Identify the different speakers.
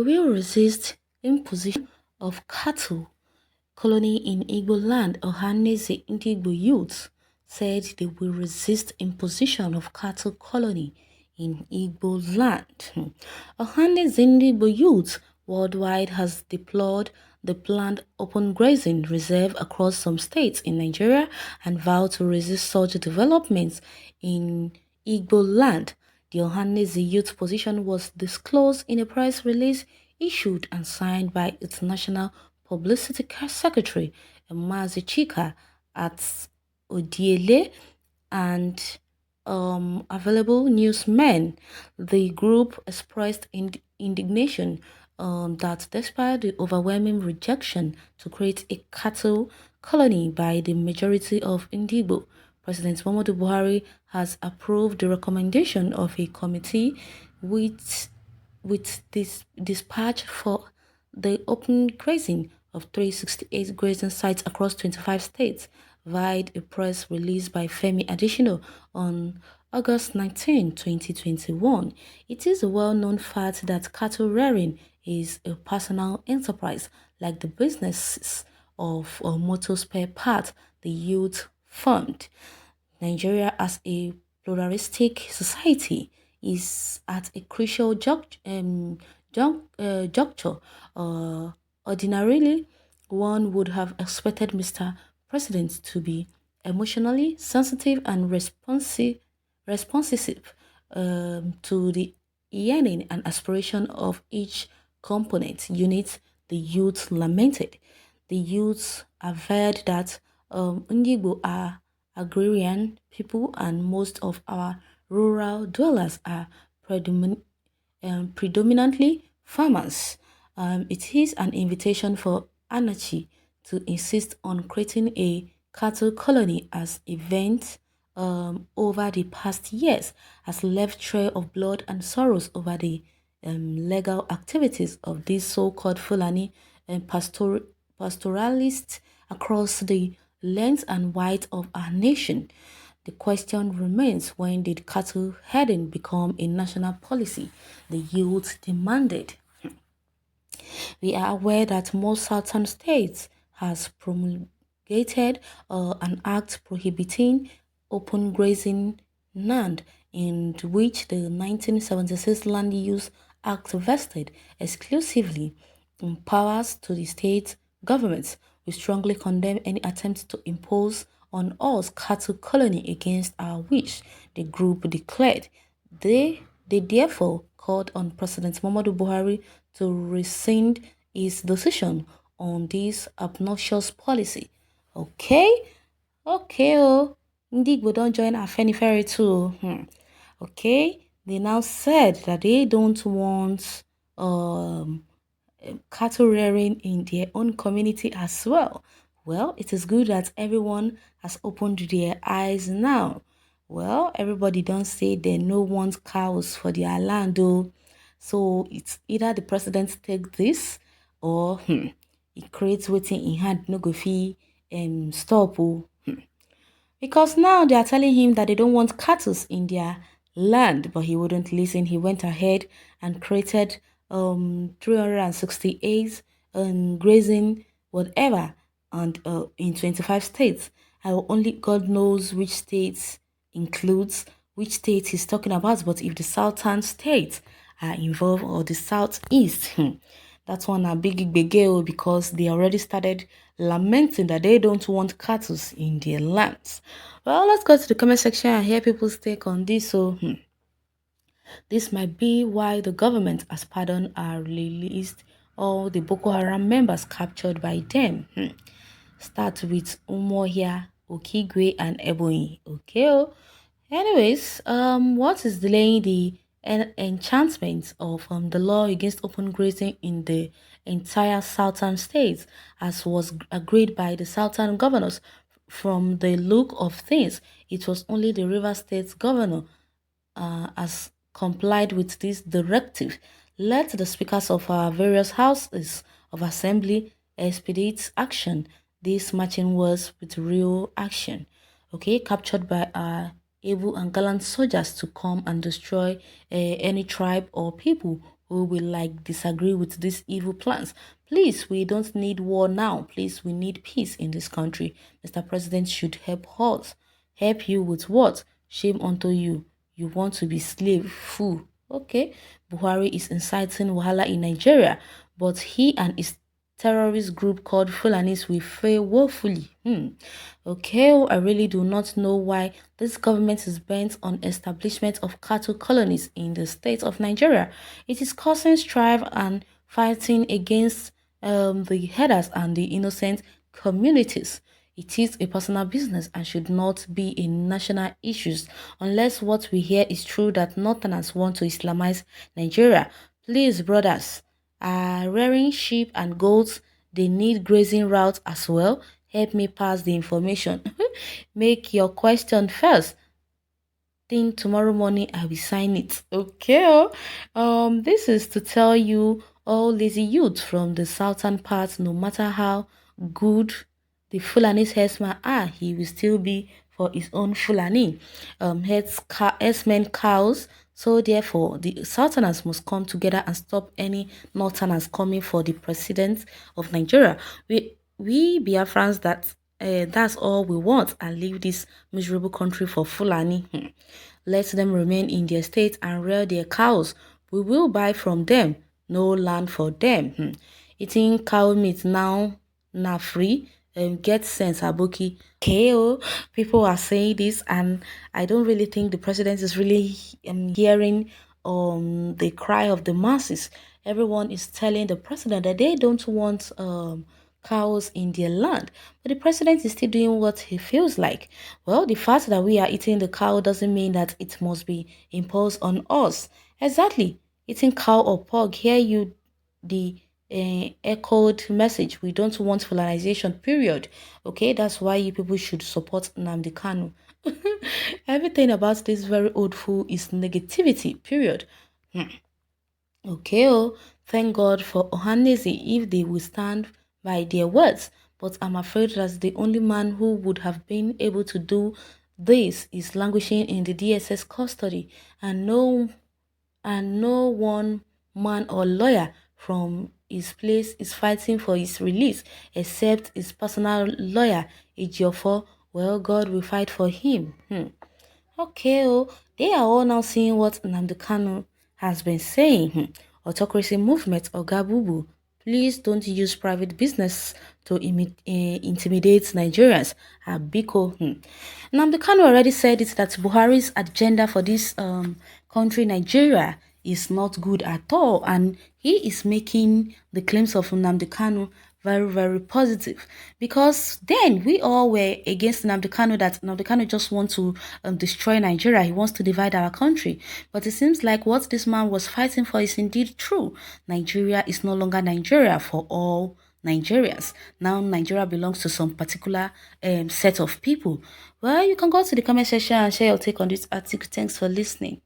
Speaker 1: We will resist imposition of cattle colony in Igboland. Ohanaeze Igbo youths said they will resist imposition of cattle colony in Igboland. Ohanaeze Igbo youths worldwide has deplored the planned open grazing reserve across some states in Nigeria and vowed to resist such developments in Igboland. The Ohanaeze youth position was disclosed in a press release issued and signed by its national publicity secretary, Mazi Chika, at Odiele and available newsmen. The group expressed indignation that despite the overwhelming rejection to create a cattle colony by the majority of Indigo, President Muhammadu Buhari has approved the recommendation of a committee with this dispatch for the open grazing of 368 grazing sites across 25 states via a press release by Femi Adesina on August 19, 2021. It is a well-known fact that cattle rearing is a personal enterprise like the businesses of motor spare parts the youth formed. Nigeria as a pluralistic society is at a crucial juncture. Ordinarily, one would have expected Mr. President to be emotionally sensitive and responsive to the yearning and aspiration of each component unit, the youth lamented. The youths averred that Ndigo are agrarian people and most of our rural dwellers are predominantly farmers. It is an invitation for anarchy to insist on creating a cattle colony as events over the past years has left trail of blood and sorrows over the legal activities of these so-called Fulani pastoralists across the length and width of our nation. The question remains, when did cattle herding become a national policy? The youth demanded. We are aware that most southern states has promulgated an act prohibiting open grazing land, in which the 1976 Land Use Act vested exclusively powers to the state governments. We strongly condemn any attempt to impose on us cattle colony against our wish, the group declared. They therefore called on President Muhammadu Buhari to rescind his decision on this obnoxious policy. Okay? Okay, oh. Indeed, don't join our Ferry too. Okay? They now said that they don't want cattle rearing in their own community as well. Well, it is good that everyone has opened their eyes now. Well, everybody don't say they no want cows for their land though. So it's either the president take this or it creates waiting in hand no go fee stop. Because now they are telling him that they don't want cattle in their land, but he wouldn't listen. He went ahead and created 368 grazing whatever and in 25 states. Only God knows which states includes which state he's talking about, but if the southern states are involved or the southeast, that's one a big deal because they already started lamenting that they don't want cattle in their lands. Well, let's go to the comment section and hear people's take on this. So, this might be why the government has pardoned or released all the Boko Haram members captured by them. Start with Umohia, Okigwe, and Ebonyi. Okay. Anyways, what is delaying the enchantment of the law against open grazing in the entire southern states, as was agreed by the southern governors? From the look of things, it was only the River State governor has complied with this directive. Let the speakers of our various houses of assembly expedite action. This matching words with real action. Okay, captured by our able and gallant soldiers to come and destroy any tribe or people who will like disagree with these evil plans. Please, we don't need war now. Please, we need peace in this country. Mr. President should help us. Help you with what? Shame unto you. You want to be slave, fool. Okay, Buhari is inciting wahala in Nigeria, but he and his terrorist group called Fulanis will fail woefully. Okay, I really do not know why this government is bent on establishment of cattle colonies in the state of Nigeria. It is causing strife and fighting against the headers and the innocent communities. It is a personal business and should not be a national issue unless what we hear is true that Northerners want to Islamize Nigeria. Please, brothers, rearing sheep and goats, they need grazing routes as well. Help me pass the information. Make your question first. Think tomorrow morning I will sign it. Okay. This is to tell you all lazy youth from the southern parts, no matter how good the Fulani's herdsman are, he will still be for his own Fulani. Herdsmen cows. So therefore, the Southerners must come together and stop any Northerners coming for the president of Nigeria. We Biafrans that's all we want and leave this miserable country for Fulani. Let them remain in their state and rear their cows. We will buy from them. No land for them. Eating cow meat now free. Get sense, Abuki. KO. People are saying this, and I don't really think the president is really hearing the cry of the masses. Everyone is telling the president that they don't want cows in their land. But the president is still doing what he feels like. Well, the fact that we are eating the cow doesn't mean that it must be imposed on us. Exactly. Eating cow or pork, hear you the echoed message. We don't want colonization, period. Okay, that's why you people should support Nnamdi Kanu. Everything about this very old fool is negativity, period. Okay, thank God for Ohanaeze if they will stand by their words. But I'm afraid that the only man who would have been able to do this is languishing in the DSS custody, and no one man or lawyer from his place is fighting for his release except his personal lawyer, Ejiofor. Well, God will fight for him. Okay, they are all now seeing what Nnamdi Kanu has been saying. Autocracy movement or Gabubu. Please don't use private business to intimidate Nigerians. Biko. Nnamdi Kanu already said it that Buhari's agenda for this country, Nigeria, is not good at all, and he is making the claims of Nnamdi Kanu very, very positive, because then we all were against Nnamdi Kanu, that Nnamdi Kanu just wants to destroy Nigeria. He wants to divide our country. But it seems like what this man was fighting for is indeed true. Nigeria is no longer Nigeria for all Nigerians. Now Nigeria belongs to some particular set of people. Well, you can go to the comment section and share your take on this article. Thanks for listening.